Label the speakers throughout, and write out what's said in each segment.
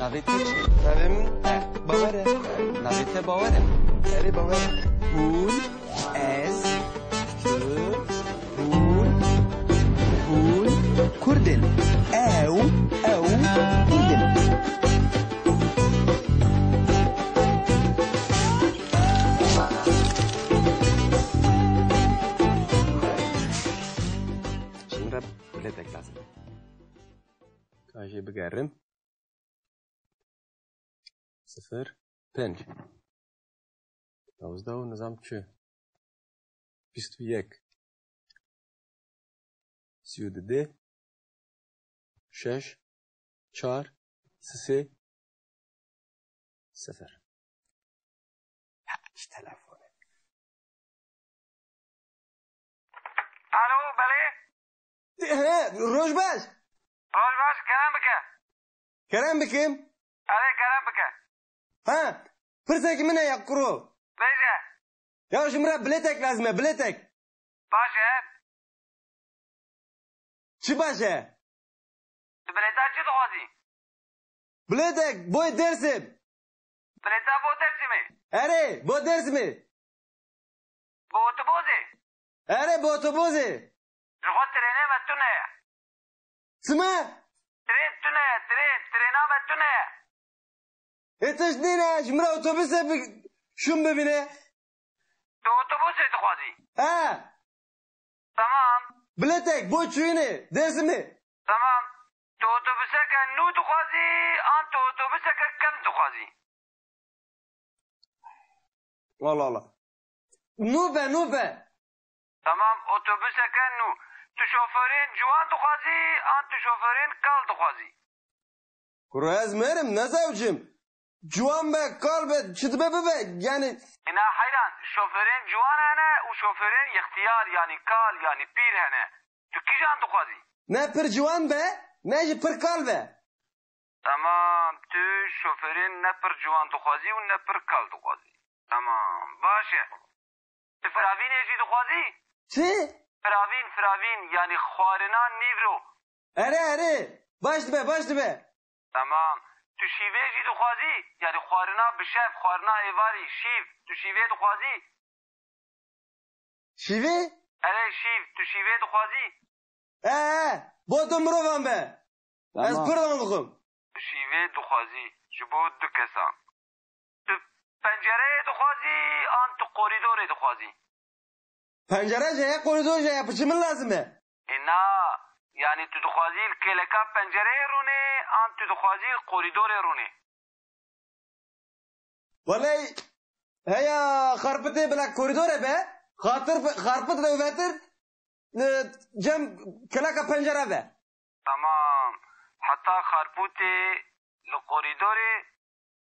Speaker 1: نوید چی؟
Speaker 2: نویم باوره.
Speaker 1: نوید باوره.
Speaker 2: اری باوره.
Speaker 1: هون از هون کردن او کردن.
Speaker 2: şimdi biletek lazım. Kaşı بگرم 0 5 12 و نظام چه 21 32 6 4 3 0 هیچ تلفنه.
Speaker 3: الو بله
Speaker 2: روش باش
Speaker 3: روز باش کرم بکه
Speaker 2: کرم بکیم
Speaker 3: آره کرم بکه
Speaker 2: ها پرسه که منه یک کرو
Speaker 3: بیجه
Speaker 2: یا شمره بلیتک لازمه بلیتک
Speaker 3: باشه
Speaker 2: چی باشه
Speaker 3: بلیتا چی دخوازی
Speaker 2: بلیتک بوی درسم
Speaker 3: بلیتا بو درسی می
Speaker 2: اره بو درسمی
Speaker 3: بو اتوبوزی
Speaker 2: اره بو اتوبوزی
Speaker 3: جخواد ترینه متونه
Speaker 2: سما
Speaker 3: ترین تونه ترینا متونه
Speaker 2: اتش دینه شمره اتوبوسه شون ببینه
Speaker 3: تو اتوبوزی دخوازی
Speaker 2: ها
Speaker 3: تمام
Speaker 2: بلیتک بو چوینه درسمی
Speaker 3: تمام تو اتوبوسه که نو دخوازی آن تو اتوبوسه که کم دخوازی
Speaker 2: والله والله نوبه
Speaker 3: تمام اتوبوسه که نو تو شوفرین جوان دخوازی آن تو شوفرین کال دخوازی
Speaker 2: کرو از مرم نزوجم جوان به کال به چطور ببه یعنی
Speaker 3: اینا حیران شوفرین جوان هنه و شوفرین اختیار یعنی کال یعنی پیر هنه تو کی جان دخوازی
Speaker 2: نه پر جوان به نه جی پر کال به
Speaker 3: تمام تو شوفرین نه پر جوان دخوازی و نه پر کال دخوازی تمام باشه تو فراوین ایجی دخوازی
Speaker 2: چی؟
Speaker 3: فراوین یعنی خوارنا نیورو
Speaker 2: اره باش به
Speaker 3: تمام تو شیوه ایجی دخوازی یعنی خوارنا بشف خوارنا ایواری شیو تو شیوه دخوازی
Speaker 2: شیوی؟
Speaker 3: اره شیو تو شیوه دخوازی
Speaker 2: با تو مروفم به از پردم بخم
Speaker 3: تو شیوه دخوازی جبو دو کسان تو پنجره دخوازی آن تو قوریدور دخوازی
Speaker 2: پنجره جه قوریدور جه پچه من لازمه
Speaker 3: اینا یعنی تو دخوازی کلکا پنجره رونه آن تو دخوازی قوریدور رونه
Speaker 2: ولی هیا خرپته بلا کوریدوره به خرپت رو بهتر جم کلکا پنجره به
Speaker 3: تمام حتی خرپوت لقوریدور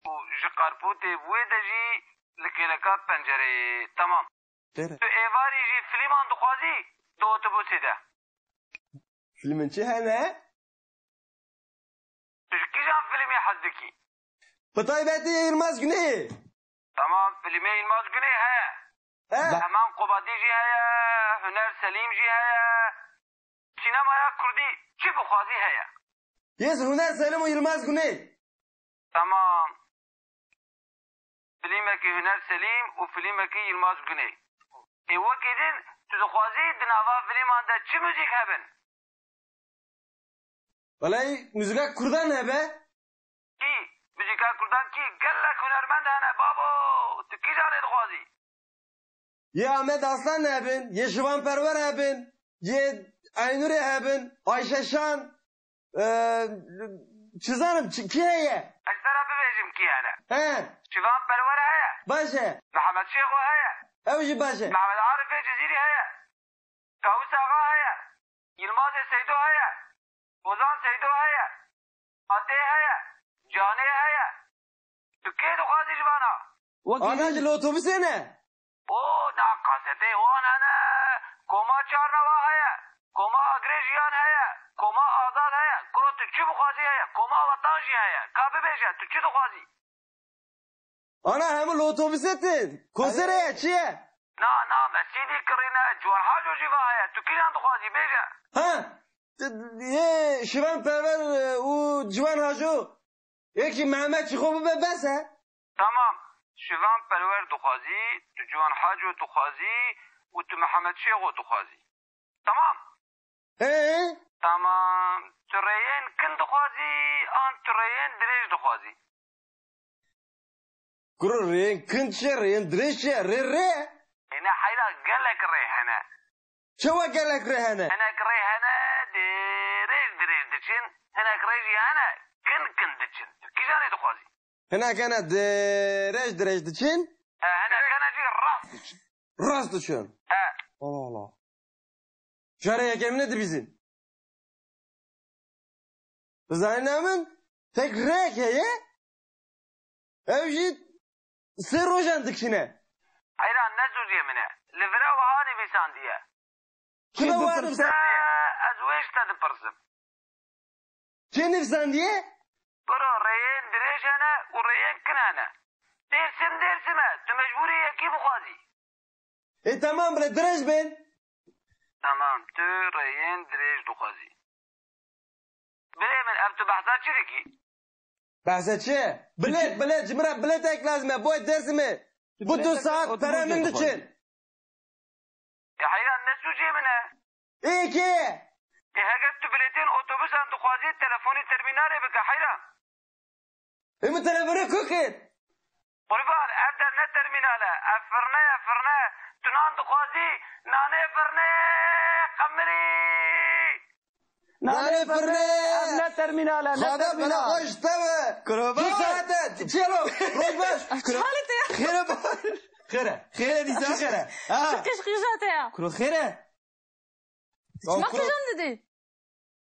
Speaker 3: و خرپوت بوی دجی لکلکا پنجره تمام تو ایواری جی فیلمان دخوازی دو اتوبوسی ده
Speaker 2: فیلم چه هنه؟
Speaker 3: تو کی جان فیلمی حزدکی
Speaker 2: بطایبتی ایلماز گنه
Speaker 3: تمام فیلمی ایلماز گنه هیا همان قبادی جی هیا هنر سلیم جی هیا سینمایا کردی چی بخوازی هیا
Speaker 2: یس هنر سلیم و ایلماز گنه
Speaker 3: تمام فیلمکی هنر سلیم و فیلمکی ایلماز گنه ای وکی دین تو دخوازی دناوا فیلمان ده چی موزیک هبن
Speaker 2: ولی موزیکا کردن هبه
Speaker 3: کی موزیکا کردن کی گلک هنرمند هنه بابو تو کی جانه دخوازی
Speaker 2: یه احمد اصلان هبن یه شوان پرور هبن یه aynuri هبن Ayşe Şan çizerim ki heye
Speaker 3: اشترا ببیجم کی هنه
Speaker 2: he
Speaker 3: شوان پرور هیا
Speaker 2: باشه
Speaker 3: محمد شیخو هیا
Speaker 2: evci باشه
Speaker 3: محمد عارف جزیری هیا کاوس آقا هیا یلماز سیدو هیا وزان سیدو هیا آته هیا جانه هیا تو کی دخوازی جوانا
Speaker 2: آنها جلو otobüse ne
Speaker 3: او نا قاسته وان هنه کوما چارنوا هیا کوما اگریجیان هیا کوما آزاد هیا کرو تو چی بخوازی هیا کوما وطن جی هیا کا ببیجه تو چی دخوازی
Speaker 2: ana hem otobüsetin konsere çiye
Speaker 3: نا مسیدی کرینه جوارها جو جیوا هیا تو کی جان دخوازی بیجه
Speaker 2: ha ye şivan perver u civan hacı یکی محمد چی خوب به بسه
Speaker 3: تمام شوان پرور دخوازی تو جوان حاجو دخوازی و تو محمد شیخو دخوازی تمام تمام ترین کن دخوازی آن ترین دریج دخوازی
Speaker 2: گرو رین کن چه رین دریش چه ری ری
Speaker 3: اینا حیلا گلک ریحنه
Speaker 2: چه و گلک ریحنه
Speaker 3: هناك ريحانة دریج دچین هناك ريجي هنا کن دچین کی جانی دخوازی
Speaker 2: هنا کنه دریج دچین
Speaker 3: هنا كان جي راس دچین
Speaker 2: راست دچین Allah Allah جاره یکم نده بیزین بزنیمن tek rek heye evjit sır rojan dikine
Speaker 3: حيران نزوجي منه لفرا وهاني بيسانديه
Speaker 2: kime varım sen
Speaker 3: ازويش تدبرسم
Speaker 2: kim nefsan diye
Speaker 3: برو ريين دريش انا وريين كنانا درسمه تمجبوري يكي بخوازي
Speaker 2: tamam bile direj ben
Speaker 3: تمام تو ريين دريش دخوازي بلي من افتو بحثات شركي
Speaker 2: bahse çe bilet cimra bilet ek lazım boy dersimi bu 2 saat paramın için
Speaker 3: يا حيران نزوجي منه
Speaker 2: iyi ki
Speaker 3: هاجت بليتين اوتوبوس عند خوازي تلفوني ترمينالي بك حيران
Speaker 2: bu telefonu kokit
Speaker 3: قربان افدر نه ترميناله افرنا تنان دخوازي ناني فرنا قمري
Speaker 2: nane fırne
Speaker 1: Ne terminale ne
Speaker 2: Hada bana
Speaker 1: terminal.
Speaker 2: hoş tabi
Speaker 1: Kurban.
Speaker 2: 2 saate çelo rojbaş
Speaker 4: حالته يا
Speaker 2: خيره دي سا خيره ها
Speaker 4: كيش خيجاته يا
Speaker 1: کرو خیره
Speaker 4: ما خيجان ددي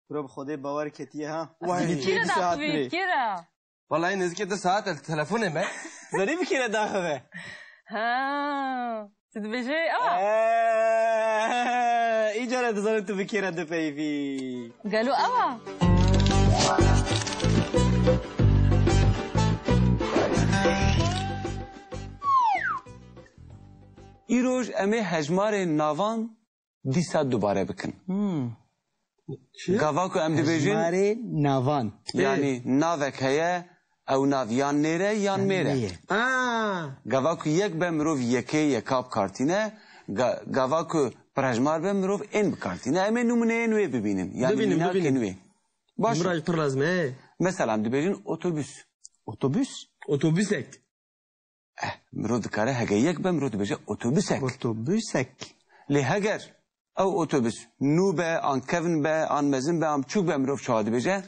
Speaker 1: کرو به خدا باور کتیه ها
Speaker 2: وای.
Speaker 4: كيرا داخوي كيرا
Speaker 2: vallahi نزدیک 2 saat telefonu me
Speaker 1: زنی بکیره داخله
Speaker 4: ها تدبجي
Speaker 1: ایجاره دزارم تو بکیره دو پیفی
Speaker 4: قالوا اوا
Speaker 5: ایروژ امی هجمار ناوان دیسا دوباره بکن گاوا کو ام دیویژن
Speaker 1: ماره نوان
Speaker 5: یعنی ناوک هیه او ناویان نیره یان میره گاوا کو یک به مروف یکی یکاب کارتینه گاوا کو پرجمار به مروف این بکارتینه امی نمونه نوی ببینیم یعنی
Speaker 2: ببینیم.
Speaker 5: نوی باش
Speaker 2: Muraj pır lazım
Speaker 5: مثلا دیویژن اتوبوس
Speaker 1: otobüs
Speaker 2: Otobüsek
Speaker 5: مرو دکاره هگه یک به مرو دیویژن اتوبوسک
Speaker 1: otobüsek
Speaker 5: لی هگر او اتوبوس نو به آن کون به آن مزن به آن چوک به مروف چه دیویژن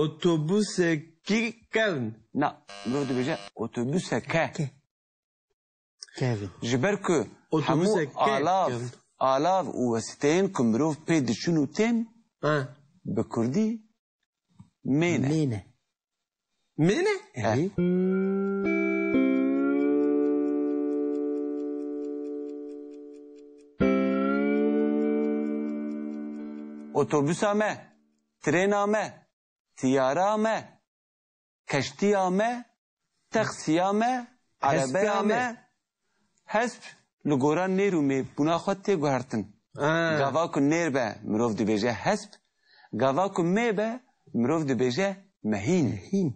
Speaker 2: Otobüseki kevn
Speaker 5: نه مرو دیویژن اتوبوسک
Speaker 1: Kevin
Speaker 5: جبر که همو
Speaker 2: اتوبوسک
Speaker 5: آلاف و وسیتین که مروف پی دچون و تین
Speaker 2: Ha
Speaker 5: به کردی مینه
Speaker 1: Mine
Speaker 2: Mene
Speaker 1: Evet
Speaker 5: اتوبوس آمه ترین آمه تیاره آمه کشتی آمه تاکسی آمه عربه
Speaker 2: حسب
Speaker 5: آمه
Speaker 2: آمه.
Speaker 5: حسب لگوران نیرو می بنا خود تی گوهرتن گاوا کو نیر به مروف دی بیجه حسب گاوا کو می به مروف دی بیجه مهین
Speaker 1: Hin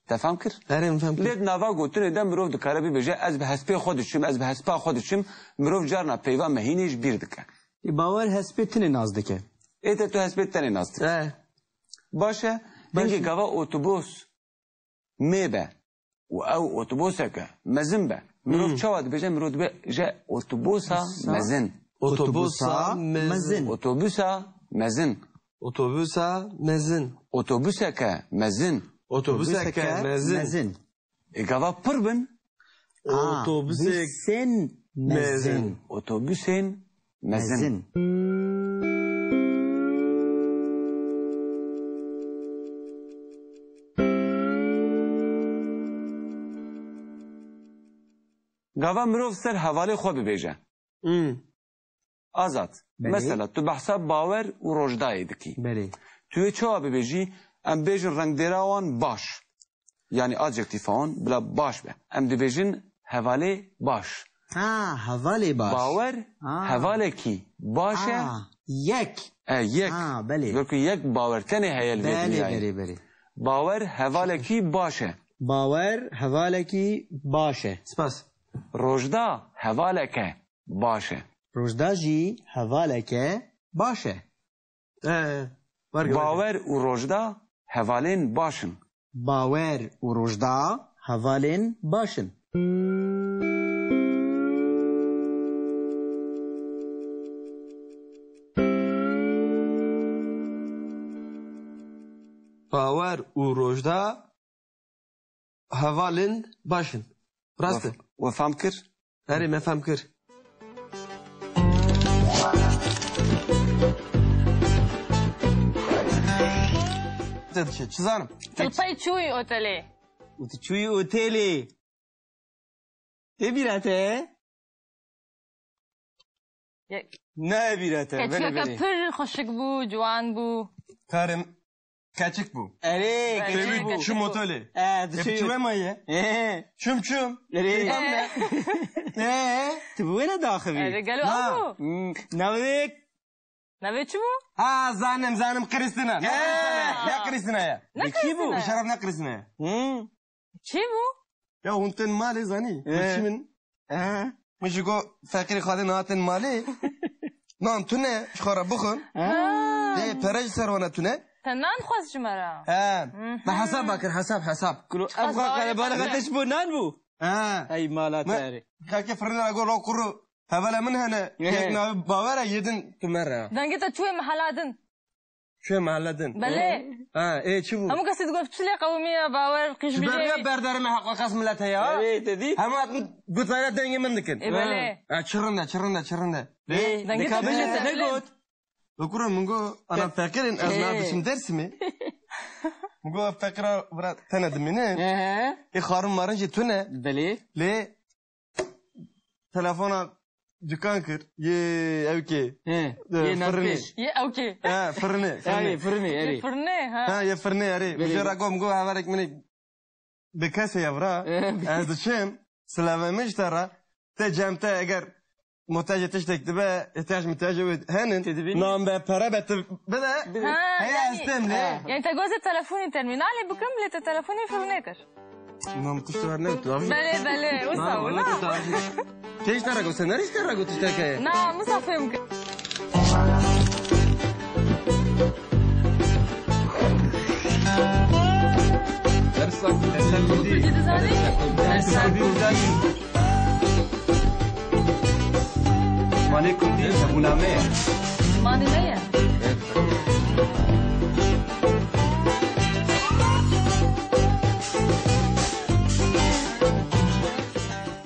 Speaker 5: تفهم کر؟
Speaker 2: Erim fem
Speaker 5: لید نوا گوتن ادم مروف دو کاره بی بیجه از به حسبی خودشم از به حسبا خودشم مروف جارنا پیوا مهینیش بیر دکه
Speaker 1: باور hespetini nazdike
Speaker 5: ایتا تو حسبی تنی ناستی باشه هنگی گاوا اتوبوس می به و او اتوبوسه که مزن به مروف چاواد بیجه مروف دی بیجه اتوبوسا مزن
Speaker 2: Otobüsa mezin
Speaker 5: اتوبوسا مزن
Speaker 2: Otobüsa mezin
Speaker 5: اتوبوسه که مزن
Speaker 2: Otobüseke mezin
Speaker 1: Mezin
Speaker 5: گاوا پر بن
Speaker 2: Otobüsek
Speaker 1: Sen mezin
Speaker 5: اتوبوسین مزن
Speaker 1: Mezin
Speaker 5: گاوا مروف سر حواله خو ببیجه آزاد مثلا تو بحثا باور و روجدای دکی
Speaker 1: Beri
Speaker 5: توی چه ببیجی ام بیجن رنگ دیراوان باش یعنی adjektifan بلا باش به ام دیبیجن حواله باش
Speaker 1: Ha havale baş
Speaker 5: باور حواله کی باشه
Speaker 1: Yek
Speaker 5: یک
Speaker 1: بله
Speaker 5: بلکه یک باورتنی هیل
Speaker 1: Beli
Speaker 5: ویدنیای
Speaker 1: beri beri
Speaker 5: باور هوالکی باشه
Speaker 1: باور هەڤالێکی باشە.
Speaker 2: سپاس.
Speaker 5: روجدا هوالکه باشه
Speaker 1: ڕۆژدا ژی هەڤالێکە باشە.
Speaker 5: باور و روجدا هوالین باشن
Speaker 1: باوەر و ڕۆژدا هەڤالێن باشن.
Speaker 2: باور û rojda hevalên baş in. Rast e.
Speaker 5: وفهم کر
Speaker 2: Erê me fehm kir. Te diçe, çi zanim?
Speaker 4: تلقي شوي اوتلي.
Speaker 1: و tu çûyî otêlê. Tê bîra te? Ne bîra te? Vele
Speaker 4: كتشوكا
Speaker 1: vele.
Speaker 4: بر خوشك بو جوان بو.
Speaker 2: Karim keçik bû.
Speaker 1: Erê
Speaker 4: Vele.
Speaker 1: keçî bû.
Speaker 2: Çi motolê.
Speaker 1: Tu
Speaker 2: Hep çi wemaye? Çüm çüm.
Speaker 1: Erê.
Speaker 2: Ne?
Speaker 1: Tu bu wê ne daxivî?
Speaker 4: قالوا ابو.
Speaker 1: Navêk.
Speaker 4: نبي شو؟
Speaker 2: Ha zanim Kristina. Ne Kristina ya?
Speaker 1: Kî bû?
Speaker 4: Kristina.
Speaker 2: Şeref ne Kristina ya?
Speaker 4: شي بو؟
Speaker 2: Ya hûn tên malê zanî. Çi min? Min ji go fekirî xalê nahatin malê. Nan tu ne? Ji xwe re bixwin. Pere ji ser wana tu ne?
Speaker 4: تنان خواست جمرة.
Speaker 2: Me hesab bakir hesab.
Speaker 1: Kuru evxa qelebalê xeteş bû nan bû. Ey mala te erê.
Speaker 2: Kakê firnera gor ro kuru. Hevele min hene. Yek navê bawera yedin tu mere.
Speaker 4: دنگتا شوي محلادن.
Speaker 2: Şuye mahalledin.
Speaker 4: بله.
Speaker 2: Çi bû?
Speaker 4: همو قصد تقول بتشلي قومية باور قيش
Speaker 2: Ji ber
Speaker 4: بيجي.
Speaker 2: ne berderime heqqa qas millete ya?
Speaker 1: Erê te dî?
Speaker 2: Hema gutayla dengê min dikin.
Speaker 4: بله.
Speaker 2: Çirinde.
Speaker 4: دنگتا
Speaker 1: Kabile te ne got?
Speaker 2: Okura min go ana fekirin ez nabişim dersimi. Min go fekira vira tene diminin. Xarın marın jî tu ne?
Speaker 1: Belê.
Speaker 2: Lê telefona dükkan kir. Yê ew kê?
Speaker 1: Yê navpêş.
Speaker 4: يا اوكي.
Speaker 2: Fırını.
Speaker 1: Erê firnê erê.
Speaker 4: فرني ها.
Speaker 2: Ye fırını erê. Bijara gom go heverek min bi kesê evra. Ez diçim silavê ji te re te cemte eger muhtacı tiştek dibe ihtiyaç muhtacı henin nam be para bet bile heye istemli
Speaker 4: يعني انت جوز التلفوني ترمينالي بكملة التلفوني فرنيتر.
Speaker 2: nam tuştular ne tutar
Speaker 4: بله وصولا.
Speaker 2: Keş tarago sen nereye tarago tişteke
Speaker 4: نعم مصافي يمكن.
Speaker 5: مالکم دی زبونامه
Speaker 4: ماني ليا.